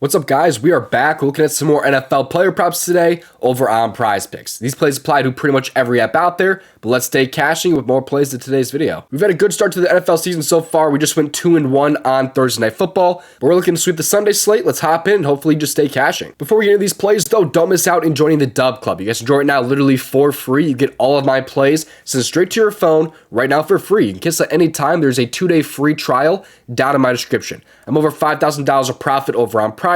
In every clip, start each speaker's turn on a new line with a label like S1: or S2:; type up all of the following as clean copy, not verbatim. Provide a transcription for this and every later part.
S1: What's up, guys? We are back looking at some more NFL player props today over on PrizePicks. These plays apply to pretty much every app out there, but let's stay cashing with more plays in today's video. We've had a good start to the NFL season so far. We just went 2-1 on Thursday Night Football, but we're looking to sweep the Sunday slate. Let's hop in and hopefully just stay cashing. Before we get into these plays, though, don't miss out in joining the DubClub. You guys can join right now literally for free. You get all of my plays sent straight to your phone right now for free. You can cancel at any time. There's a 2-day free trial down in my description. I'm over $5,000 of profit over on PrizePicks.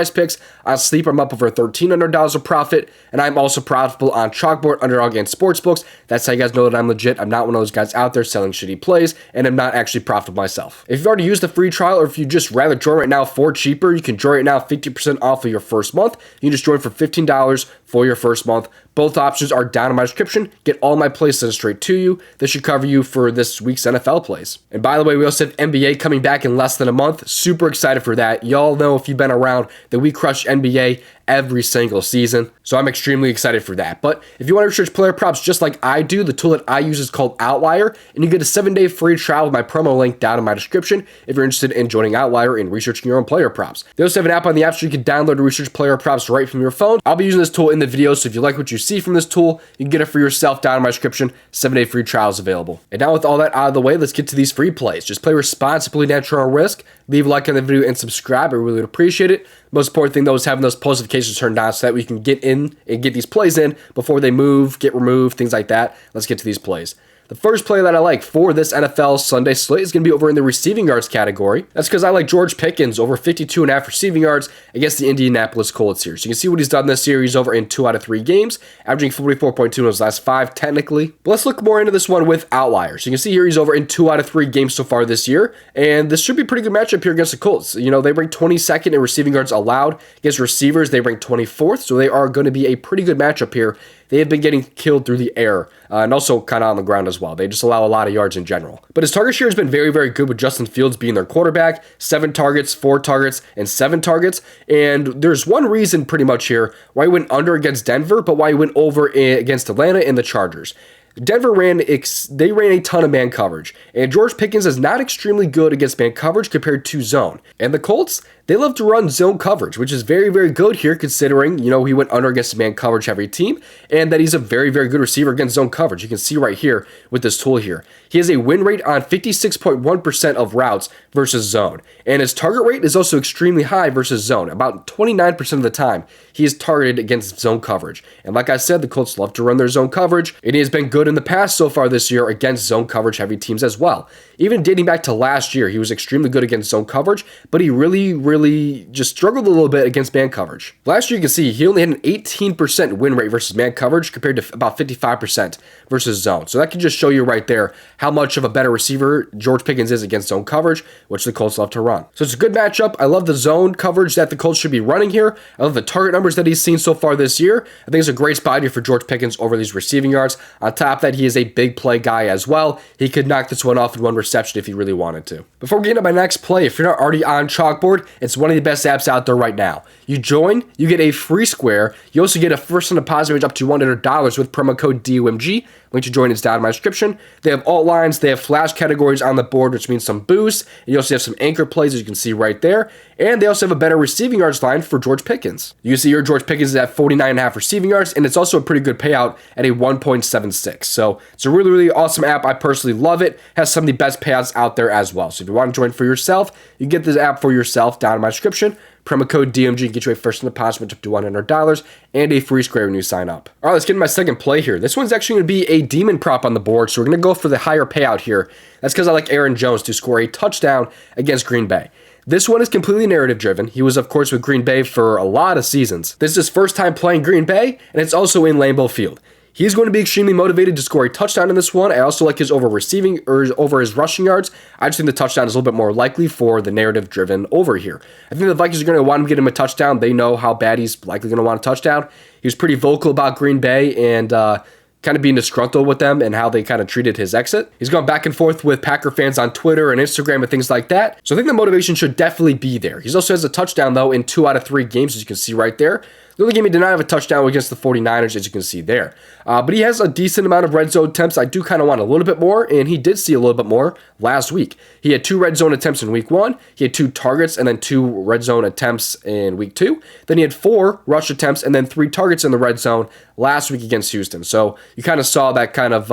S1: On Sleeper, I'm up over $1,300 of profit, and I'm also profitable on Chalkboard, Underdog, and Sportsbooks. That's how you guys know that I'm legit. I'm not one of those guys out there selling shitty plays, and I'm not actually profitable myself. If you've already used the free trial, or if you just rather join right now for cheaper, you can join right now 50% off of your first month. You can just join for $15 for your first month. Both options are down in my description. Get all my plays sent straight to you. This should cover you for this week's NFL plays. And by the way, we also have NBA coming back in less than a month. Super excited for that. Y'all know if you've been around that we crush NBA every single season. So I'm extremely excited for that. But if you want to research player props just like I do, the tool that I use is called Outlier, and you get a 7-day free trial with my promo link down in my description if you're interested in joining Outlier and researching your own player props. They also have an app on the App Store you can download to research player props right from your phone. I'll be using this tool in the video, so if you like what you see from this tool, you can get it for yourself down in my description. 7-day free trial is available. And now with all that out of the way, let's get to these free plays. Just play responsibly, natural risk. Leave a like on the video and subscribe. I really would appreciate it. Most important thing, though, is having those post notifications turned on so that we can get in and get these plays in before they move, get removed, things like that. Let's get to these plays. The first play that I like for this NFL Sunday slate is going to be over in the receiving yards category. That's because I like George Pickens over 52.5 receiving yards against the Indianapolis Colts here. So you can see what he's done this series over in 2 out of 3 games, averaging 44.2 in his last 5 technically. But let's look more into this one with Outlier. So you can see here he's over in 2 out of 3 games so far this year, and this should be a pretty good matchup here against the Colts. You know, they rank 22nd in receiving yards allowed. Against receivers, they rank 24th, so they are going to be a pretty good matchup here. They have been getting killed through the air and also kind of on the ground as well. They just allow a lot of yards in general. But his target share has been very, very good with Justin Fields being their quarterback. 7 targets, 4 targets, and 7 targets. And there's one reason pretty much here why he went under against Denver, but why he went over against Atlanta and the Chargers. Denver ran a ton of man coverage, and George Pickens is not extremely good against man coverage compared to zone. And the Colts, they love to run zone coverage, which is very, very good here considering, you know, he went under against a man coverage heavy team, and that he's a very, very good receiver against zone coverage. You can see right here with this tool here. He has a win rate on 56.1% of routes versus zone, and his target rate is also extremely high versus zone. About 29% of the time, he is targeted against zone coverage. And like I said, the Colts love to run their zone coverage, and he has been good in the past so far this year against zone coverage heavy teams as well. Even dating back to last year, he was extremely good against zone coverage, but he really just struggled a little bit against man coverage. Last year, you can see he only had an 18% win rate versus man coverage compared to about 55% versus zone. So that can just show you right there how much of a better receiver George Pickens is against zone coverage, which the Colts love to run. So it's a good matchup. I love the zone coverage that the Colts should be running here. I love the target numbers that he's seen so far this year. I think it's a great spot here for George Pickens over these receiving yards. On top of that, he is a big play guy as well. He could knock this one off in one reception if he really wanted to. Before we get into my next play, if you're not already on Chalkboard, it's one of the best apps out there right now. You join, you get a free square. You also get a first deposit range up to $100 with promo code DOMG. Link to join is down in my description. They have alt lines, they have flash categories on the board, which means some boosts. And you also have some anchor plays, as you can see right there. And they also have a better receiving yards line for George Pickens. You can see here George Pickens is at 49.5 receiving yards, and it's also a pretty good payout at a 1.76. So it's a really awesome app. I personally love it. Has some of the best payouts out there as well. So if you want to join for yourself, you get this app for yourself down in my description. Promo code DMG can get you a first deposit up to $100 and a free square when you sign up. All right, let's get into my second play here. This one's actually going to be a demon prop on the board, so we're going to go for the higher payout here. That's because I like Aaron Jones to score a touchdown against Green Bay. This one is completely narrative driven. He was, of course, with Green Bay for a lot of seasons. This is his first time playing Green Bay, and it's also in Lambeau Field. He's going to be extremely motivated to score a touchdown in this one. I also like his over his rushing yards. I just think the touchdown is a little bit more likely for the narrative-driven over here. I think the Vikings are going to want him to get him a touchdown. They know how bad he's likely going to want a touchdown. He was pretty vocal about Green Bay and kind of being disgruntled with them and how they kind of treated his exit. He's gone back and forth with Packer fans on Twitter and Instagram and things like that. So I think the motivation should definitely be there. He also has a touchdown, though, in 2 out of 3 games, as you can see right there. The only game he did not have a touchdown against the 49ers, as you can see there. But he has a decent amount of red zone attempts. I do kind of want a little bit more, and he did see a little bit more last week. He had 2 red zone attempts in week 1. He had 2 targets and then 2 red zone attempts in week 2. Then he had 4 rush attempts and then 3 targets in the red zone last week against Houston. So you kind of saw that kind of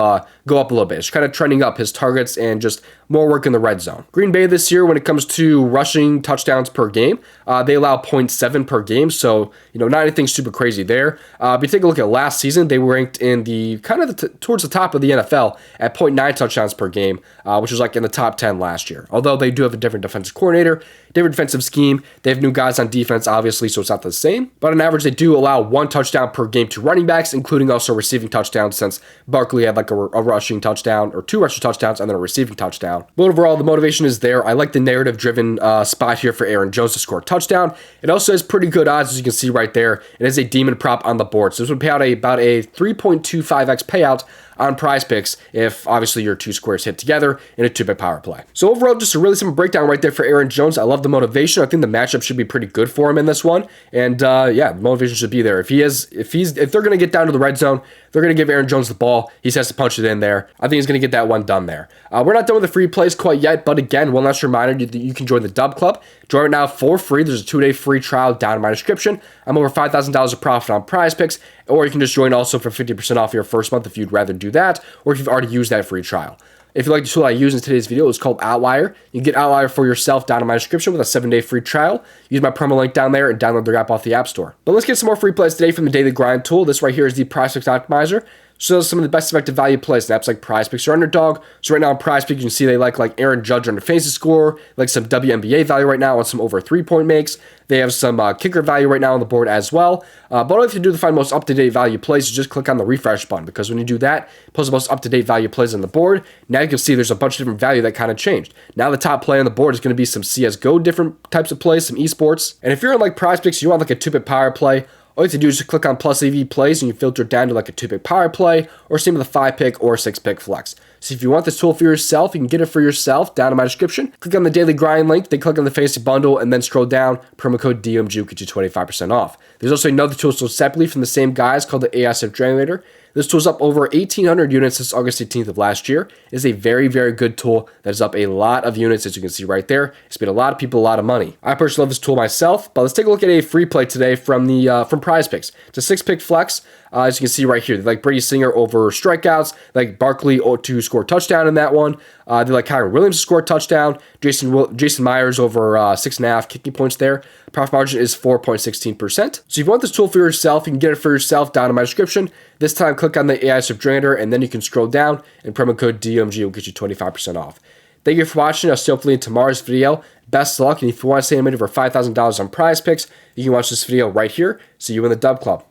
S1: go up a little bit. It's kind of trending up, his targets and just more work in the red zone. Green Bay this year, when it comes to rushing touchdowns per game, they allow 0.7 per game. So, not anything super crazy there. If you take a look at last season, they were ranked in the kind of towards the top of the NFL at 0.9 touchdowns per game, which was like in the top 10 last year. Although they do have a different defensive coordinator, different defensive scheme. They have new guys on defense, obviously, so it's not the same. But on average, they do allow 1 touchdown per game to running backs, including also receiving touchdowns, since Barkley had like a rushing touchdown or 2 rushing touchdowns and then a receiving touchdown. But overall, the motivation is there. I like the narrative-driven spot here for Aaron Jones to score a touchdown. It also has pretty good odds, as you can see right there. It has a demon prop on the board. So this would pay out about a 3.25x payout on PrizePicks if obviously your 2 squares hit together in a 2-bit power play. So overall, just a really simple breakdown right there for Aaron Jones. I love the motivation. I think the matchup should be pretty good for him in this one. And yeah, the motivation should be there. If they're going to get down to the red zone, they're going to give Aaron Jones the ball. He has to punch it in there. I think he's going to get that one done there. We're not done with the free plays quite yet, but again, one last reminder, you can join the DubClub. Join right now for free. There's a 2-day free trial down in my description. I'm over $5,000 of profit on PrizePicks, or you can just join also for 50% off your first month if you'd rather do that, or if you've already used that free trial. If you like the tool I use in today's video, it's called Outlier. You can get Outlier for yourself down in my description with a 7-day free trial. Use my promo link down there and download their app off the App Store. But let's get some more free plays today from the Daily Grind tool. This right here is the PrizePicks Optimizer. So some of the best effective value plays in apps like PrizePicks or Underdog. So right now on PrizePicks, you can see they like Aaron Judge under fantasy score, like some WNBA value right now on some over 3-point makes. They have some kicker value right now on the board as well. But all you have to do to find most up-to-date value plays is just click on the refresh button, because when you do that, it pulls the most up-to-date value plays on the board. Now you can see there's a bunch of different value that kind of changed. Now the top play on the board is going to be some CSGO different types of plays, some esports. And if you're in like PrizePicks, you want like a 2-bit power play, all you have to do is just click on plus AV plays and you filter it down to like a 2-pick power play, or same with a 5-pick or 6-pick flex. So if you want this tool for yourself, you can get it for yourself down in my description. Click on the Daily Grind link, then click on the Fantasy Bundle, and then scroll down. Promo code DOMG will get you 25% off. There's also another tool sold separately from the same guys called the AI Sip Generator. This tool is up over 1,800 units since August 18th of last year. It is a very, very good tool that is up a lot of units, as you can see right there. It's made a lot of people a lot of money. I personally love this tool myself, but let's take a look at a free play today from PrizePicks. It's a 6-pick flex. As you can see right here, they like Brady Singer over strikeouts, they like Barkley to score a touchdown in that one. They like Kyron Williams to score a touchdown. Jason Myers over 6.5 kicking points there. Profit margin is 4.16%. So if you want this tool for yourself, you can get it for yourself down in my description. This time, click on the AI Sip Generator, and then you can scroll down, and promo code DOMG will get you 25% off. Thank you for watching. I'll see you hopefully in tomorrow's video. Best of luck, and if you want to say I made over $5,000 on PrizePicks, you can watch this video right here. See you in the DubClub.